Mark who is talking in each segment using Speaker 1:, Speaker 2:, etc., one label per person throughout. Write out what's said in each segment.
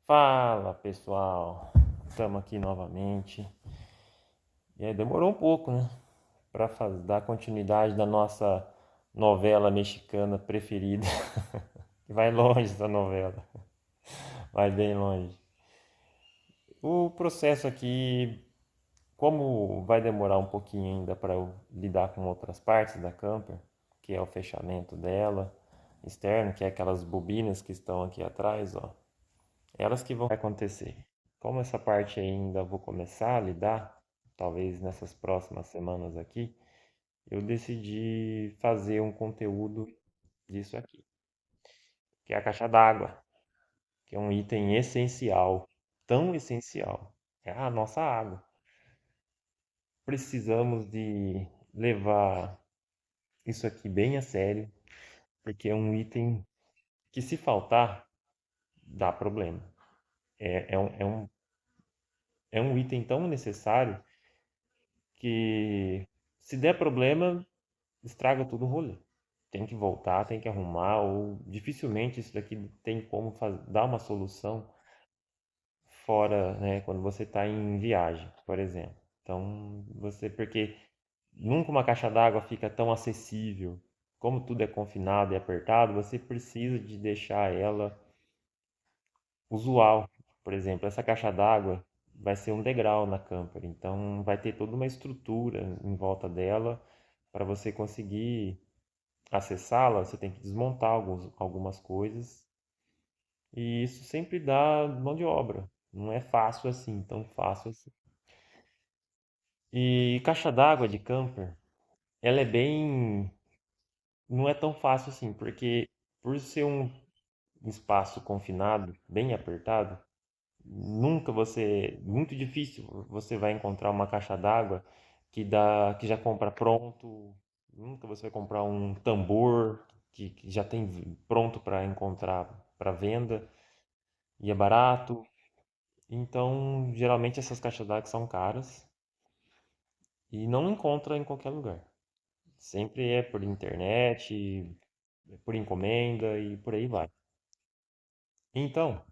Speaker 1: Fala pessoal, estamos aqui novamente. E aí demorou um pouco, né? Para dar continuidade da nossa novela mexicana preferida. Que vai longe essa novela, vai bem longe. O processo aqui, como vai demorar um pouquinho ainda para eu lidar com outras partes da camper, que é o fechamento dela, externo, que é aquelas bobinas que estão aqui atrás, ó. Elas que vão acontecer. Como essa parte ainda vou começar a lidar, talvez nessas próximas semanas aqui, eu decidi fazer um conteúdo disso aqui, que é a caixa d'água, que é um item essencial, tão essencial, é a nossa água. Precisamos de levar isso aqui bem a sério, porque é um item que se faltar, dá problema. É um item tão necessário que se der problema, estraga todo o rolê. Tem que voltar, tem que arrumar, ou dificilmente isso daqui tem como dar uma solução fora, né, quando você está em viagem, por exemplo. Então, porque nunca uma caixa d'água fica tão acessível, como tudo é confinado e apertado, você precisa de deixar ela usual. Por exemplo, essa caixa d'água vai ser um degrau na camper, então vai ter toda uma estrutura em volta dela para você conseguir acessá-la, você tem que desmontar algumas coisas e isso sempre dá mão de obra. Não é fácil assim, tão fácil assim. E caixa d'água de camper, ela é bem, não é tão fácil assim, porque por ser um espaço confinado, bem apertado, muito difícil você vai encontrar uma caixa d'água que já compra pronto. Nunca você vai comprar um tambor que já tem pronto para encontrar para venda e é barato. Então, geralmente essas caixas d'água são caras e não encontra em qualquer lugar. Sempre é por internet, por encomenda e por aí vai. Então,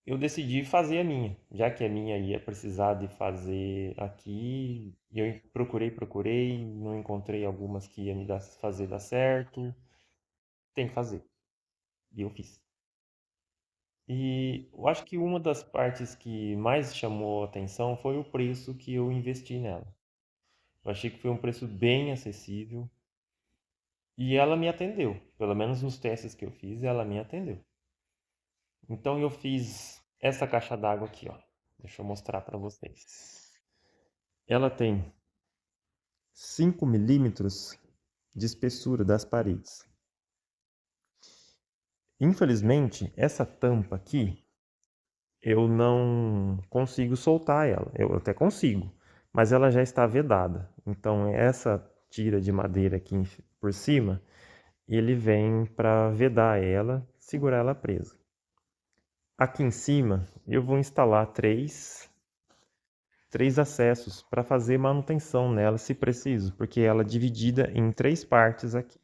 Speaker 1: eu decidi fazer a minha, já que a minha ia precisar de fazer aqui. Eu procurei, não encontrei algumas que ia fazer dar certo. Tem que fazer. E eu fiz. E eu acho que uma das partes que mais chamou a atenção foi o preço que eu investi nela. Eu achei que foi um preço bem acessível e ela me atendeu. Pelo menos nos testes que eu fiz, ela me atendeu. Então eu fiz essa caixa d'água aqui, ó. Deixa eu mostrar para vocês. Ela tem 5 milímetros de espessura das paredes. Infelizmente, essa tampa aqui, eu não consigo soltar ela. Eu até consigo, mas ela já está vedada. Então, essa tira de madeira aqui por cima, ele vem para vedar ela, segurar ela presa. Aqui em cima, eu vou instalar três acessos para fazer manutenção nela se preciso, porque ela é dividida em três partes aqui.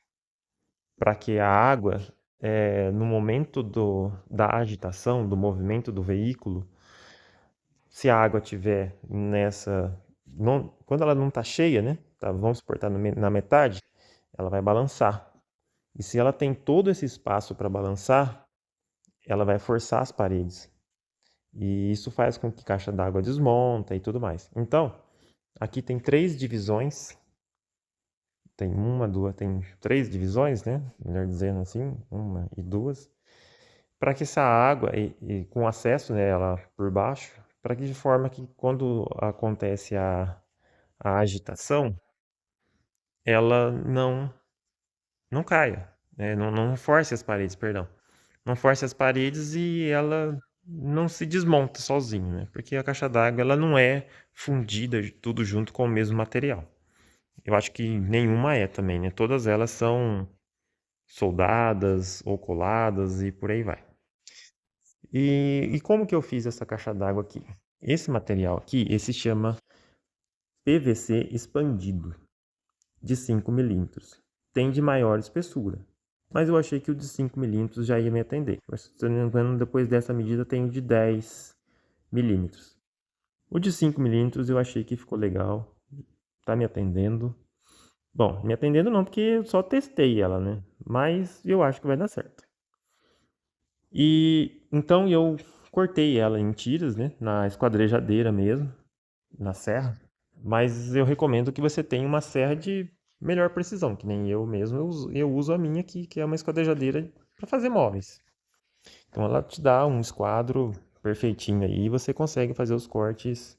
Speaker 1: Para que a água, no momento da agitação, do movimento do veículo, se a água tiver quando ela não está cheia, né? Tá, vamos supor, tá na metade, ela vai balançar. E se ela tem todo esse espaço para balançar, ela vai forçar as paredes. E isso faz com que a caixa d'água desmonta e tudo mais. Então, aqui tem três divisões. Tem uma, duas, tem três divisões, né? Melhor dizendo assim, uma e duas. Para que essa água, e com acesso, né, ela por baixo, para que de forma que quando acontece a agitação, ela não caia, né? Não force as paredes, perdão. Não force as paredes e ela não se desmonta sozinha, né? Porque a caixa d'água ela não é fundida tudo junto com o mesmo material. Eu acho que nenhuma é também, né? Todas elas são soldadas ou coladas e por aí vai. E como que eu fiz essa caixa d'água aqui? Esse material aqui, esse chama PVC expandido, de 5 milímetros. Tem de maior espessura. Mas eu achei que o de 5 milímetros já ia me atender. Mas, se eu não me engano, depois dessa medida tem o de 10 milímetros. O de 5 milímetros eu achei que ficou legal, tá me atendendo. Bom, me atendendo não, porque eu só testei ela, né? Mas eu acho que vai dar certo. E então eu cortei ela em tiras, né? Na esquadrejadeira mesmo, na serra. Mas eu recomendo que você tenha uma serra de melhor precisão, que nem eu mesmo. Eu uso a minha aqui, que é uma esquadrejadeira para fazer móveis. Então ela te dá um esquadro perfeitinho aí e você consegue fazer os cortes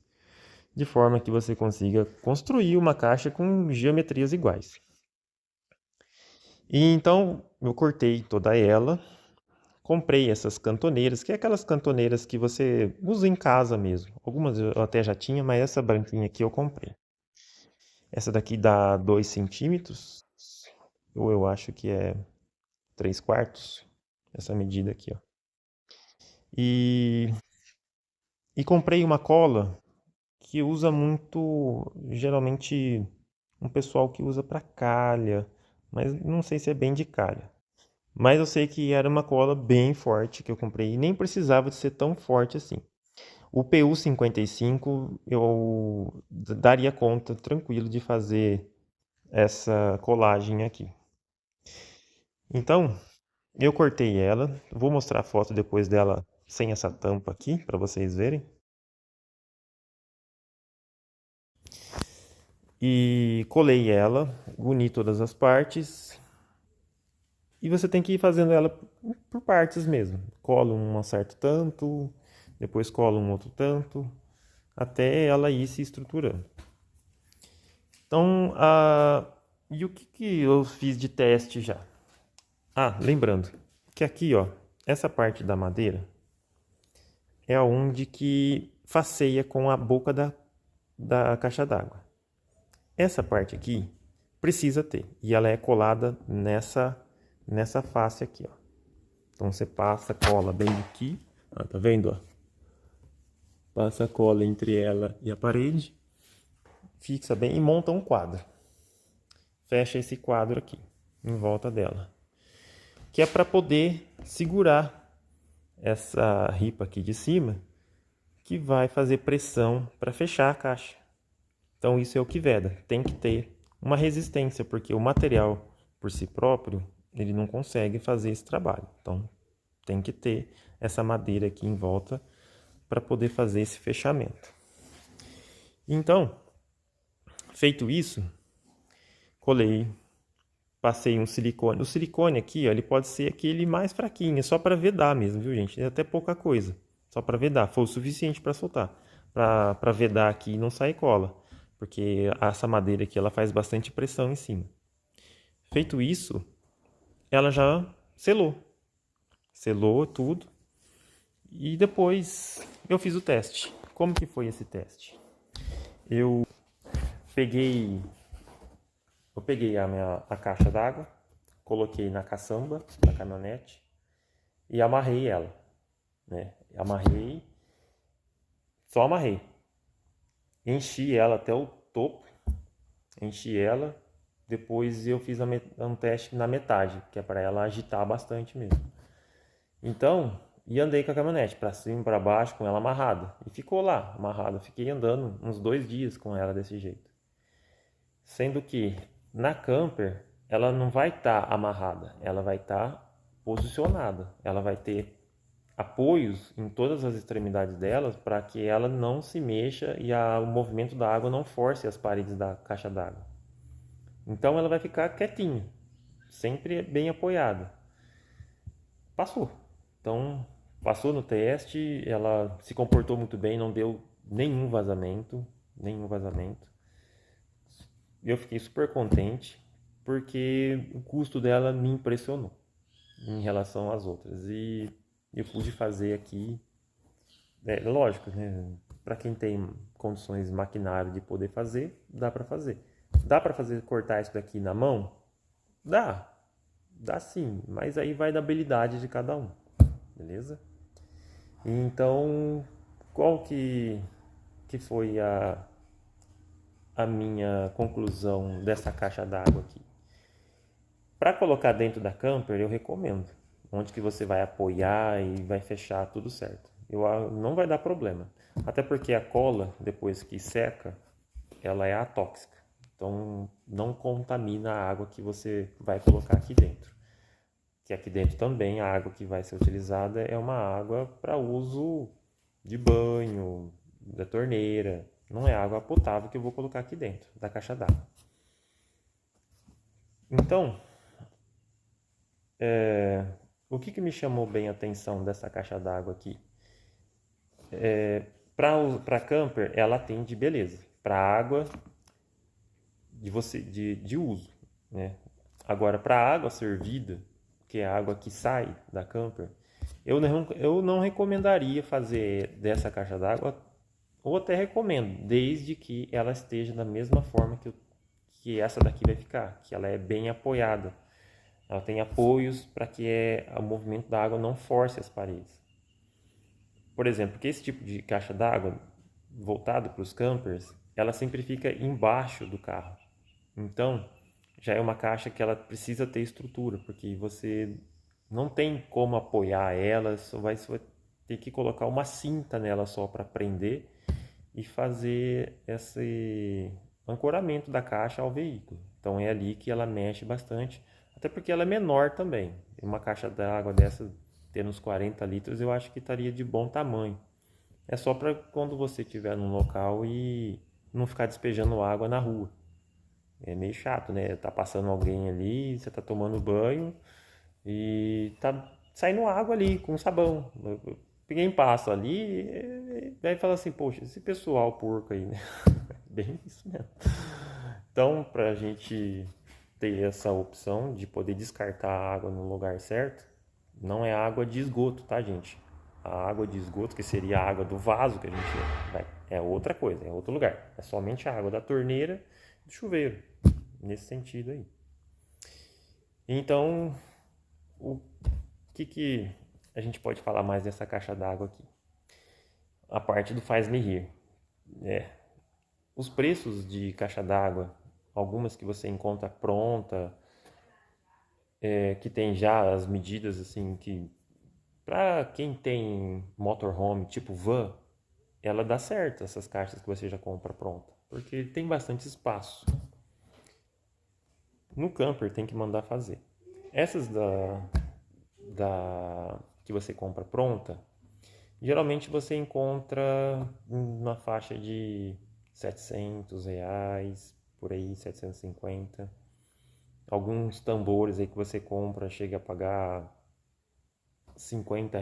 Speaker 1: de forma que você consiga construir uma caixa com geometrias iguais. E então eu cortei toda ela, comprei essas cantoneiras, que é aquelas cantoneiras que você usa em casa mesmo. Algumas eu até já tinha, mas essa branquinha aqui eu comprei. Essa daqui dá 2 centímetros, ou eu acho que é 3 quartos, essa medida aqui, ó. E, e comprei uma cola que usa muito, geralmente, um pessoal que usa para calha, mas não sei se é bem de calha. Mas eu sei que era uma cola bem forte que eu comprei e nem precisava de ser tão forte assim. O PU 55 eu daria conta tranquilo de fazer essa colagem aqui. Então, eu cortei ela, vou mostrar a foto depois dela sem essa tampa aqui para vocês verem. E colei ela, uni todas as partes. E você tem que ir fazendo ela por partes mesmo. Cola um certo tanto, depois cola um outro tanto, até ela ir se estruturando. Então, e o que eu fiz de teste já? Ah, lembrando que aqui, ó, essa parte da madeira é onde que faceia com a boca da caixa d'água. Essa parte aqui precisa ter, e ela é colada nessa face aqui, ó. Então você passa cola bem aqui, ó, tá vendo, ó? Passa a cola entre ela e a parede, fixa bem e monta um quadro. Fecha esse quadro aqui em volta dela, que é para poder segurar essa ripa aqui de cima, que vai fazer pressão para fechar a caixa. Então isso é o que veda, tem que ter uma resistência, porque o material por si próprio, ele não consegue fazer esse trabalho. Então tem que ter essa madeira aqui em volta para poder fazer esse fechamento. Então, feito isso, colei, passei um silicone. O silicone aqui, ó, ele pode ser aquele mais fraquinho, só para vedar mesmo, viu, gente? É até pouca coisa, só para vedar. Foi o suficiente para soltar, para vedar aqui e não sair cola, porque essa madeira aqui ela faz bastante pressão em cima. Feito isso, ela já selou tudo e depois eu fiz o teste. Como que foi esse teste? Eu peguei a caixa d'água, coloquei na caçamba da caminhonete e amarrei ela, né? Amarrei, só amarrei. Enchi ela até o topo, enchi ela. Depois eu fiz um teste na metade, que é para ela agitar bastante mesmo. Então, e andei com a caminhonete para cima e para baixo com ela amarrada. E ficou lá, amarrada. Fiquei andando uns 2 dias com ela desse jeito. Sendo que na camper ela não vai estar amarrada, ela vai estar posicionada. Ela vai ter apoios em todas as extremidades delas para que ela não se mexa e o movimento da água não force as paredes da caixa d'água. Então ela vai ficar quietinha, sempre bem apoiada. Passou. Então passou no teste, ela se comportou muito bem, não deu nenhum vazamento, nenhum vazamento. Eu fiquei super contente porque o custo dela me impressionou em relação às outras. E eu pude fazer aqui, lógico, né? Para quem tem condições maquinário de poder fazer, dá para fazer. Dá para fazer cortar isso daqui na mão? Dá, dá sim, mas aí vai da habilidade de cada um, beleza? Então, qual que foi a minha conclusão dessa caixa d'água aqui? Para colocar dentro da camper, eu recomendo. Onde que você vai apoiar e vai fechar tudo certo. Não vai dar problema. Até porque a cola, depois que seca, ela é atóxica. Então, não contamina a água que você vai colocar aqui dentro. Que aqui dentro também a água que vai ser utilizada é uma água para uso de banho, da torneira. Não é água potável que eu vou colocar aqui dentro da caixa d'água. Então, o que me chamou bem a atenção dessa caixa d'água aqui? Para camper, ela atende beleza. Para água de uso, né? Agora, para água servida, que é a água que sai da camper, eu não recomendaria fazer dessa caixa d'água, ou até recomendo, desde que ela esteja da mesma forma que essa daqui vai ficar, que ela é bem apoiada. Ela tem apoios para que o movimento da água não force as paredes. Por exemplo, porque esse tipo de caixa d'água voltado para os campers, ela sempre fica embaixo do carro. Então, já é uma caixa que ela precisa ter estrutura, porque você não tem como apoiar ela, só vai ter que colocar uma cinta nela só para prender e fazer esse ancoramento da caixa ao veículo. Então é ali que ela mexe bastante, até porque ela é menor também. Uma caixa d'água dessa, tendo uns 40 litros, eu acho que estaria de bom tamanho. É só para quando você estiver num local e não ficar despejando água na rua. É meio chato, né? Tá passando alguém ali, você tá tomando banho e tá saindo água ali com sabão. Ninguém passa ali e daí fala assim, poxa, esse pessoal porco aí, né? Bem isso mesmo. Então, pra gente ter essa opção de poder descartar a água no lugar certo, não é água de esgoto, tá, gente? A água de esgoto, que seria a água do vaso que a gente vai, é outra coisa, é outro lugar. É somente a água da torneira do chuveiro, nesse sentido aí. Então, o que a gente pode falar mais dessa caixa d'água aqui? A parte do faz-me rir. Os preços de caixa d'água, algumas que você encontra pronta, que tem já as medidas assim que para quem tem motorhome tipo van, ela dá certo essas caixas que você já compra pronta, porque tem bastante espaço. No camper tem que mandar fazer. Essas da que você compra pronta, geralmente você encontra na faixa de R$ 700, por aí, 750. Alguns tambores aí que você compra chega a pagar R$ 50,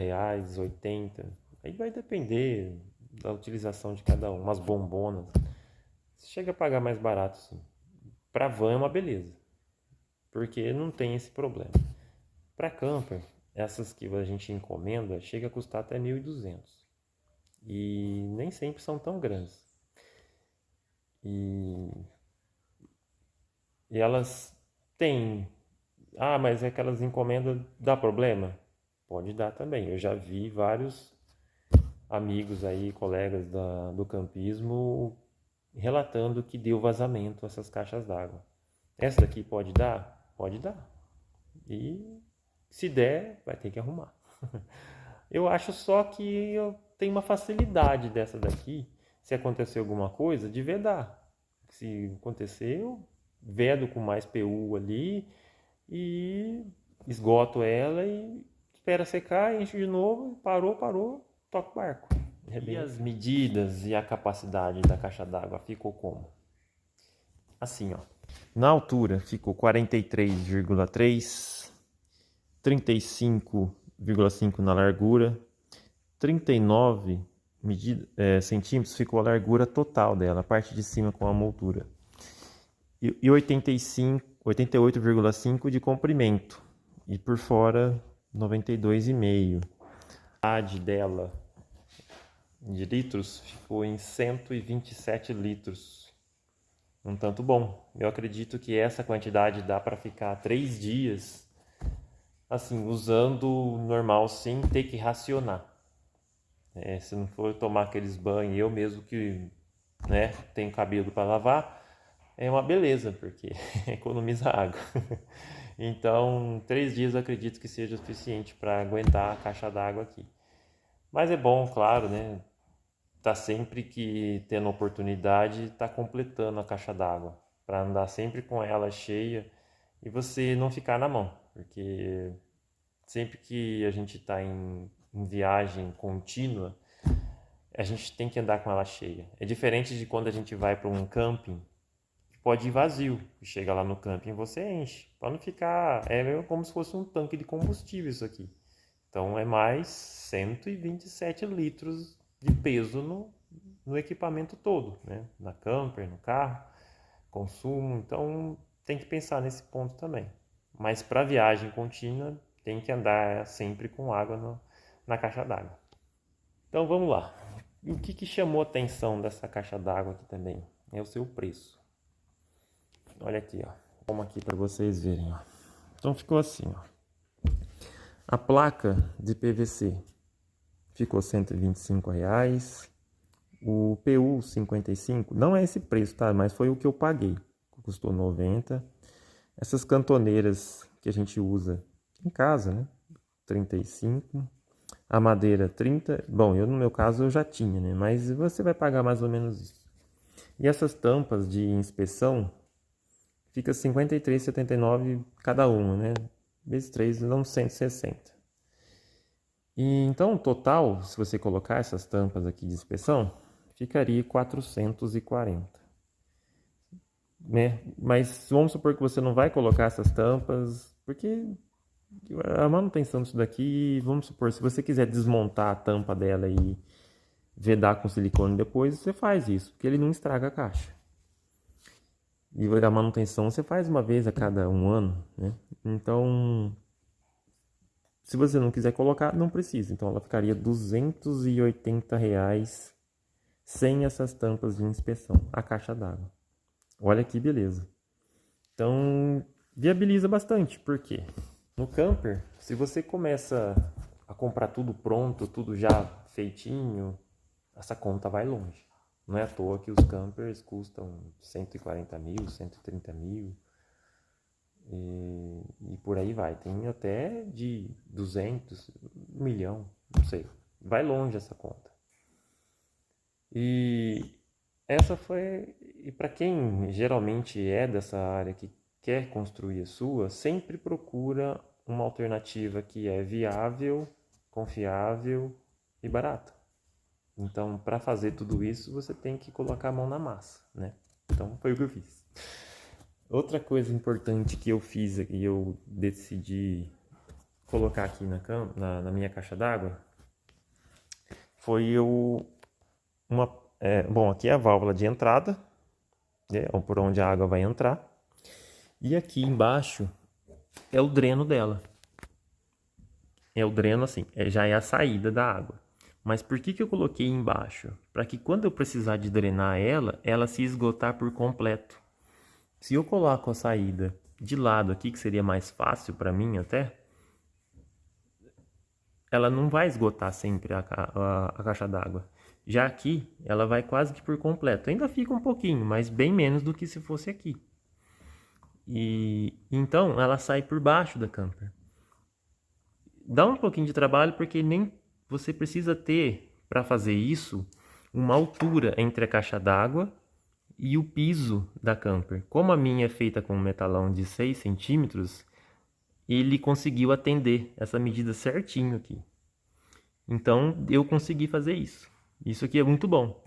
Speaker 1: 80. Aí vai depender da utilização de cada um. Umas bombonas. Você chega a pagar mais barato, sim. Para van é uma beleza, porque não tem esse problema. Para camper, essas que a gente encomenda chega a custar até 1.200. E nem sempre são tão grandes. E elas têm... Ah, mas aquelas encomendas dá problema? Pode dar também. Eu já vi vários amigos aí, colegas do campismo, relatando que deu vazamento a essas caixas d'água. Essa daqui pode dar? Pode dar. E se der, vai ter que arrumar. Eu acho só que eu tenho uma facilidade dessa daqui, se acontecer alguma coisa, de vedar. Se acontecer, eu vedo com mais PU ali e esgoto ela e espera secar, enche de novo, parou, toca o barco. E as medidas e a capacidade da caixa d'água ficou como? Assim, ó. Na altura ficou 43,3, 35,5 na largura, 39 centímetros ficou a largura total dela, a parte de cima com a moldura. E 88,5 de comprimento. E por fora, 92,5. A idade dela de litros ficou em 127 litros. Um tanto bom. Eu acredito que essa quantidade dá para ficar 3 dias, assim, usando normal, sem ter que racionar. Se não for tomar aqueles banhos, eu mesmo que tenho cabelo para lavar, é uma beleza, porque economiza água. Então, 3 dias eu acredito que seja o suficiente para aguentar a caixa d'água aqui. Mas é bom, claro, né? Tá sempre que tendo oportunidade, tá completando a caixa d'água, para andar sempre com ela cheia e você não ficar na mão, porque sempre que a gente está em viagem contínua, a gente tem que andar com ela cheia. É diferente de quando a gente vai para um camping, que pode ir vazio, e chega lá no camping você enche, para não ficar, é meio como se fosse um tanque de combustível isso aqui. Então é mais 127 litros de peso no equipamento todo, né? Na camper, no carro, consumo. Então tem que pensar nesse ponto também. Mas para viagem contínua tem que andar sempre com água na caixa d'água. Então vamos lá. E o que chamou a atenção dessa caixa d'água aqui também? É o seu preço. Olha aqui, ó. Vamos aqui para vocês verem, ó. Então ficou assim, ó. A placa de PVC ficou R$ 125. O PU 55, não é esse preço, tá? Mas foi o que eu paguei. Custou 90. Essas cantoneiras que a gente usa em casa, né? 35. A madeira 30. Bom, eu no meu caso eu já tinha, né? Mas você vai pagar mais ou menos isso. E essas tampas de inspeção fica 53,79 cada uma, né? Vezes 3 dá uns 160. E então, o total, se você colocar essas tampas aqui de inspeção, ficaria 440, né? Mas vamos supor que você não vai colocar essas tampas, porque a manutenção disso daqui, vamos supor, se você quiser desmontar a tampa dela e vedar com silicone depois, você faz isso, porque ele não estraga a caixa. E a manutenção você faz uma vez a cada um ano, né? Então, se você não quiser colocar, não precisa. Então ela ficaria R$ 280 sem essas tampas de inspeção, a caixa d'água. Olha que beleza. Então, viabiliza bastante, porque no camper, se você começa a comprar tudo pronto, tudo já feitinho, essa conta vai longe. Não é à toa que os campers custam 140 mil, 130 mil e por aí vai. Tem até de 200, 1 milhão, não sei. Vai longe essa conta. E essa foi. E para quem geralmente é dessa área que quer construir a sua, sempre procura uma alternativa que é viável, confiável e barata. Então, para fazer tudo isso, você tem que colocar a mão na massa, né? Então, foi o que eu fiz. Outra coisa importante que eu fiz e eu decidi colocar aqui na minha caixa d'água foi bom, aqui é a válvula de entrada, né, por onde a água vai entrar. E aqui embaixo é o dreno dela. É o dreno assim, já é a saída da água. Mas por que eu coloquei embaixo? Para que quando eu precisar de drenar ela se esgotar por completo. Se eu coloco a saída de lado aqui, que seria mais fácil para mim até, ela não vai esgotar sempre a caixa d'água. Já aqui, ela vai quase que por completo. Ainda fica um pouquinho, mas bem menos do que se fosse aqui. E então ela sai por baixo da camper. Dá um pouquinho de trabalho porque nem você precisa ter para fazer isso uma altura entre a caixa d'água e o piso da camper. Como a minha é feita com um metalão de 6 centímetros, ele conseguiu atender essa medida certinho aqui. Então eu consegui fazer isso. Isso aqui é muito bom.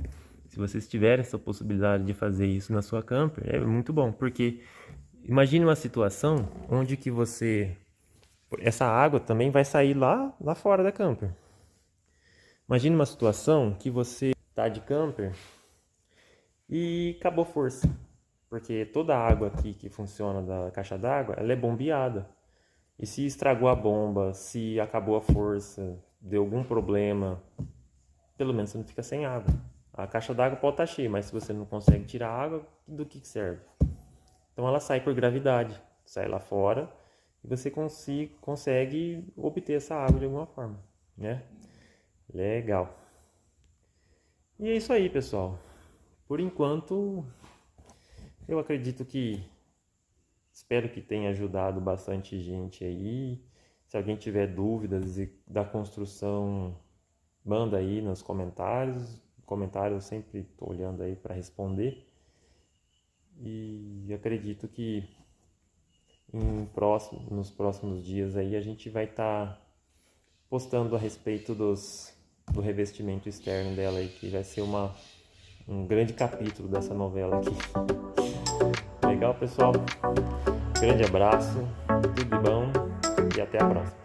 Speaker 1: Se vocês tiverem essa possibilidade de fazer isso na sua camper, é muito bom, porque imagine uma situação onde que essa água também vai sair lá fora da camper. Imagine uma situação que você está de camper e acabou força, porque toda a água aqui que funciona da caixa d'água, ela é bombeada. E se estragou a bomba, se acabou a força, deu algum problema, pelo menos você não fica sem água. A caixa d'água pode estar cheia, mas se você não consegue tirar a água, do que serve? Então ela sai por gravidade, sai lá fora e você consegue obter essa água de alguma forma, né? Legal. E é isso aí, pessoal. Por enquanto, eu acredito que Espero que tenha ajudado bastante gente aí. Se alguém tiver dúvidas da construção, manda aí nos comentários. Comentário eu sempre estou olhando aí para responder. E acredito que nos próximos dias aí a gente vai estar postando a respeito do revestimento externo dela aí, que vai ser um grande capítulo dessa novela aqui. Legal, pessoal? Grande abraço, tudo de bom e até a próxima.